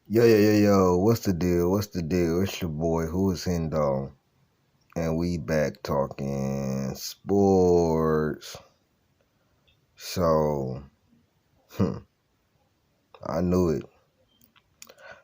Yo, what's the deal? What's the deal? It's your boy, Who is Hendo, and we back talking sports. So, I knew it.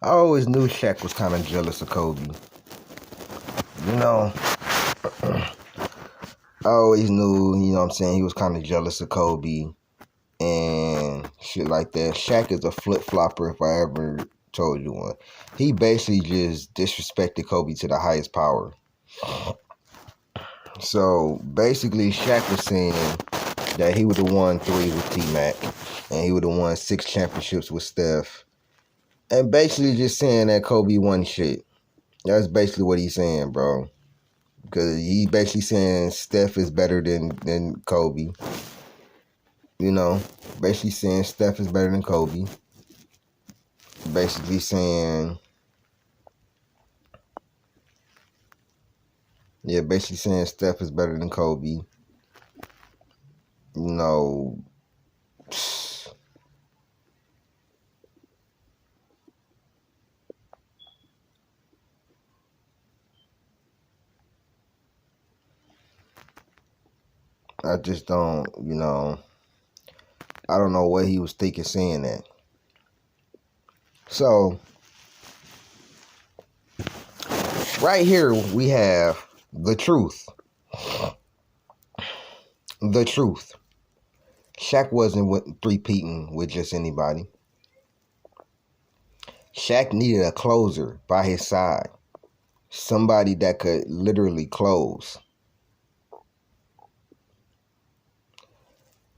I always knew Shaq was kind of jealous of Kobe. You know, I always knew, what I'm saying, he was kind of jealous of Kobe and shit like that. Shaq is a flip-flopper if I ever told you one. He basically just disrespected Kobe to the highest power. So basically, Shaq was saying that he would have won 3 with T-Mac, and he would have won 6 championships with Steph, and basically just saying that Kobe won shit. That's basically what he's saying, bro. Because he basically saying Steph is better than Kobe. You know, basically saying Steph is better than Kobe. Basically saying, basically saying Steph is better than Kobe. You know, I just don't, I don't know what he was thinking saying that. So, right here we have the truth. The truth. Shaq wasn't three-peating with just anybody. Shaq needed a closer by his side. Somebody that could literally close.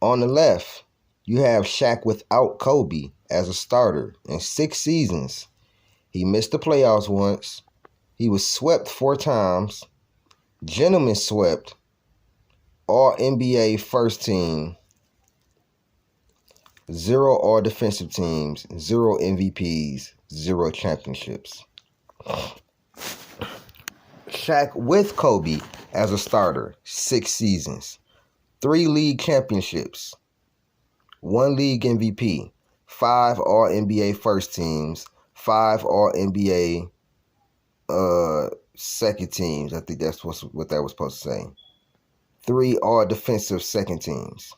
On the left, you have Shaq without Kobe as a starter in 6 seasons. He missed the playoffs once. He was swept 4 times. Gentleman swept. All NBA first team. 0 all defensive teams. 0 MVPs. 0 championships. Shaq with Kobe as a starter. 6 seasons. 3 league championships. 1 league MVP. 5 all NBA first teams. 5 all NBA second teams. I think that's what that was supposed to say. 3 all defensive second teams.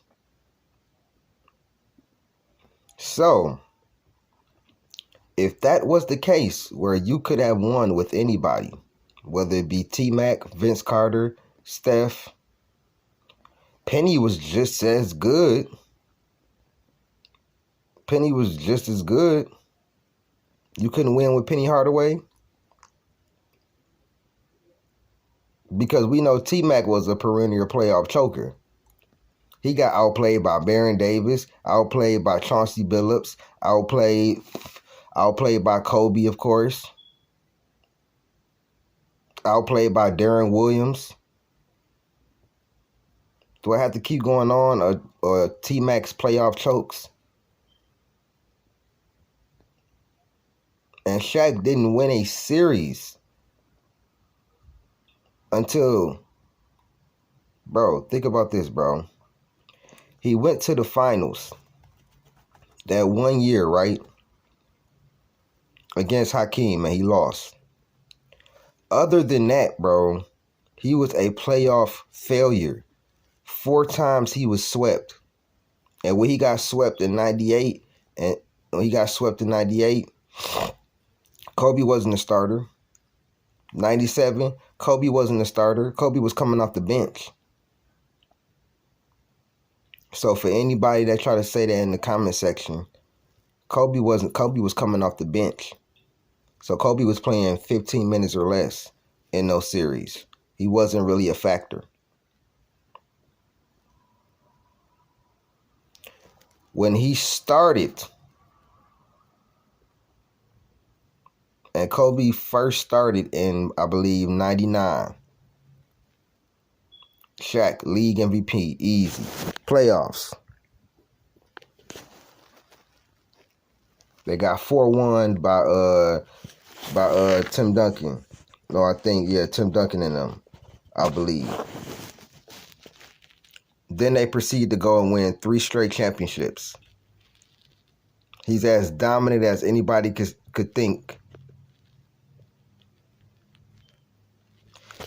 So, if that was the case where you could have won with anybody, whether it be T-Mac, Vince Carter, Steph, Penny was just as good. Penny was just as good. You couldn't win with Penny Hardaway? Because we know T-Mac was a perennial playoff choker. He got outplayed by Baron Davis, outplayed by Chauncey Billups, outplayed by Kobe, of course, outplayed by Darren Williams. Do I have to keep going on or T-Mac's playoff chokes? And Shaq didn't win a series until, bro, think about this, bro. He went to the finals that 1 year, right? Against Hakeem, and he lost. Other than that, bro, he was a playoff failure. 4 times he was swept. And when he got swept in 98, Kobe wasn't a starter. 97, Kobe wasn't a starter. Kobe was coming off the bench. So for anybody that try to say that in the comment section, Kobe was coming off the bench. So Kobe was playing 15 minutes or less in those series. He wasn't really a factor. When he started, and Kobe first started in, I believe, 99. Shaq, league MVP, easy. Playoffs. They got 4-1 by Tim Duncan. No, I think, Tim Duncan and them, I believe. Then they proceed to go and win 3 straight championships. He's as dominant as anybody could could think.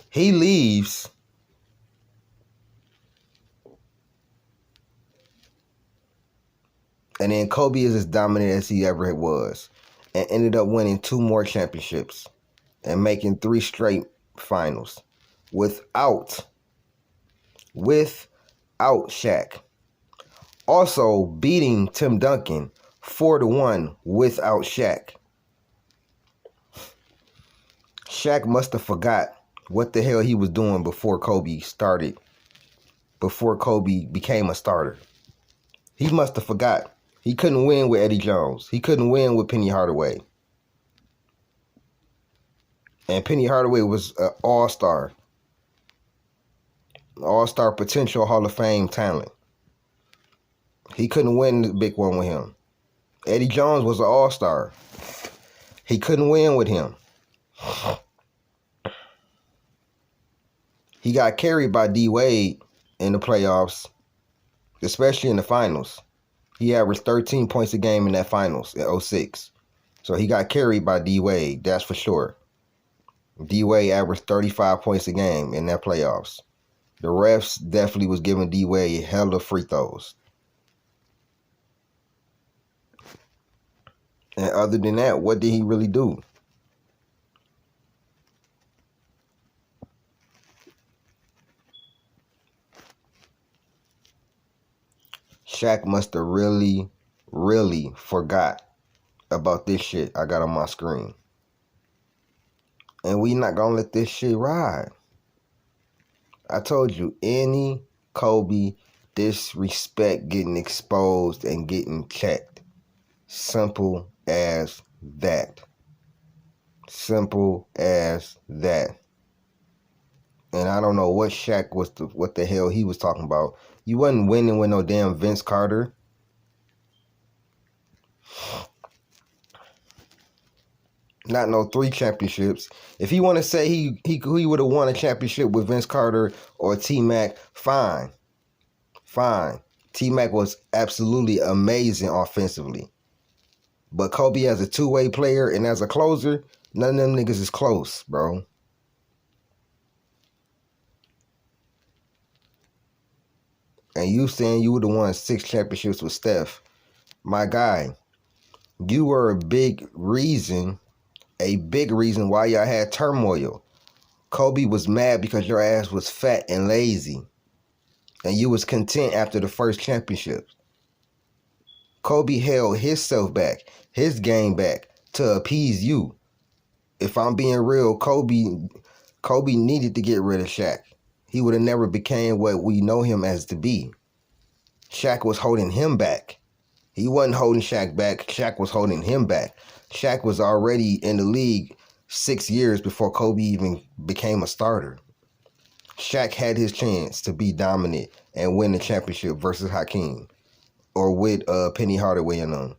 He leaves. And then Kobe is as dominant as he ever was. And ended up winning 2 more championships. And making 3 straight finals. Without Shaq. Also beating Tim Duncan 4-1 without Shaq. Shaq must have forgot what the hell he was doing before Kobe started. Before Kobe became a starter. He must have forgot. He couldn't win with Eddie Jones. He couldn't win with Penny Hardaway. And Penny Hardaway was an all-star. All-star potential Hall of Fame talent. He couldn't win the big one with him. Eddie Jones was an all-star. He couldn't win with him. He got carried by D. Wade in the playoffs, especially in the finals. He averaged 13 points a game in that finals in 06. So he got carried by D. Wade, that's for sure. D. Wade averaged 35 points a game in that playoffs. The refs definitely was giving D. Wade hella free throws. And other than that, what did he really do? Shaq must have really, really forgot about this shit I got on my screen. And we not gonna let this shit ride. I told you, any Kobe disrespect getting exposed and getting checked. Simple as that. Simple as that. And I don't know what Shaq was, what the hell he was talking about. You wasn't winning with no damn Vince Carter. Not no 3 championships. If he want to say he would have won a championship with Vince Carter or T-Mac, fine. Fine. T-Mac was absolutely amazing offensively. But Kobe as a two-way player and as a closer, none of them niggas is close, bro. And you saying you would have won 6 championships with Steph. My guy, you were a big reason why y'all had turmoil. Kobe was mad because your ass was fat and lazy. And you was content after the first championship. Kobe held himself back, his game back, to appease you. If I'm being real, Kobe needed to get rid of Shaq. He would have never became what we know him as to be. Shaq was holding him back. He wasn't holding Shaq back. Shaq was holding him back. Shaq was already in the league 6 years before Kobe even became a starter. Shaq had his chance to be dominant and win the championship versus Hakeem or with Penny Hardaway and them.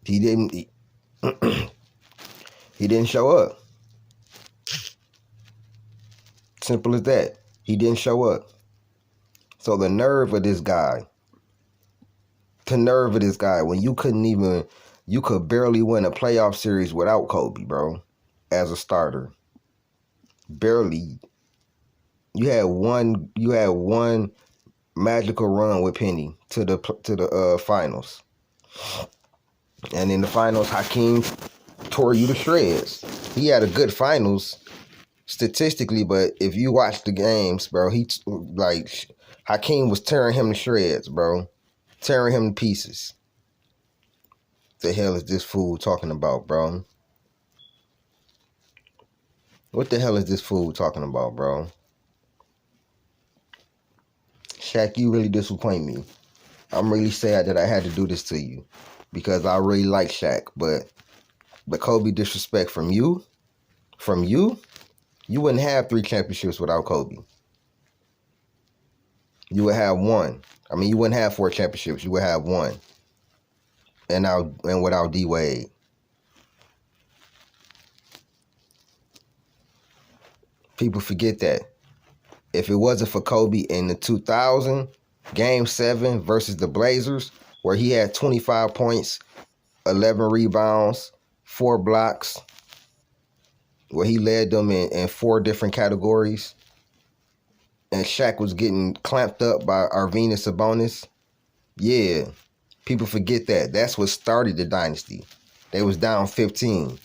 He didn't. He didn't show up. Simple as that. He didn't show up. So the nerve of this guy. When you could barely win a playoff series without Kobe, bro, as a starter. Barely. You had one magical run with Penny to the finals. And in the finals, Hakeem tore you to shreds. He had a good finals statistically, but if you watch the games, bro, Hakeem was tearing him to shreds, bro. Tearing him to pieces. The hell is this fool talking about, bro? What the hell is this fool talking about, bro? Shaq, you really disappoint me. I'm really sad that I had to do this to you because I really like Shaq, but the Kobe disrespect from you, you wouldn't have 3 championships without Kobe. You would have 1. I mean, you wouldn't have 4 championships. You would have 1. And without D. Wade. People forget that. If it wasn't for Kobe in the 2000 Game 7 versus the Blazers, where he had 25 points, 11 rebounds, 4 blocks, where he led them in 4 different categories, and Shaq was getting clamped up by Arvydas Sabonis. Yeah, people forget that. That's what started the dynasty. They was down 15.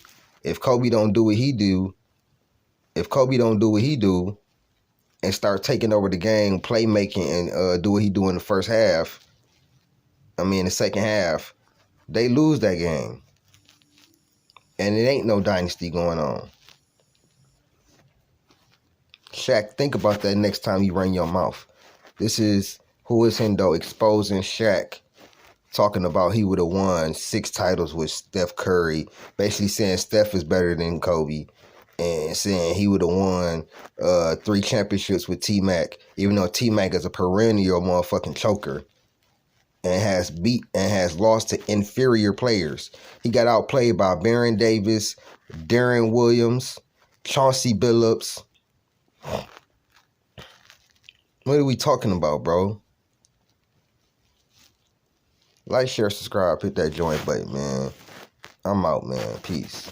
If Kobe don't do what he do, and start taking over the game, playmaking, and do what he do in the first half, in the second half, they lose that game. And it ain't no dynasty going on. Shaq, think about that next time you run your mouth. This is Who Is Hendo exposing Shaq, talking about he would have won 6 titles with Steph Curry, basically saying Steph is better than Kobe, and saying he would have won 3 championships with T-Mac, even though T-Mac is a perennial motherfucking choker and has lost to inferior players. He got outplayed by Baron Davis, Darren Williams, Chauncey Billups. What are we talking about, bro? Like, share, subscribe, hit that join button, man. I'm out, man. Peace.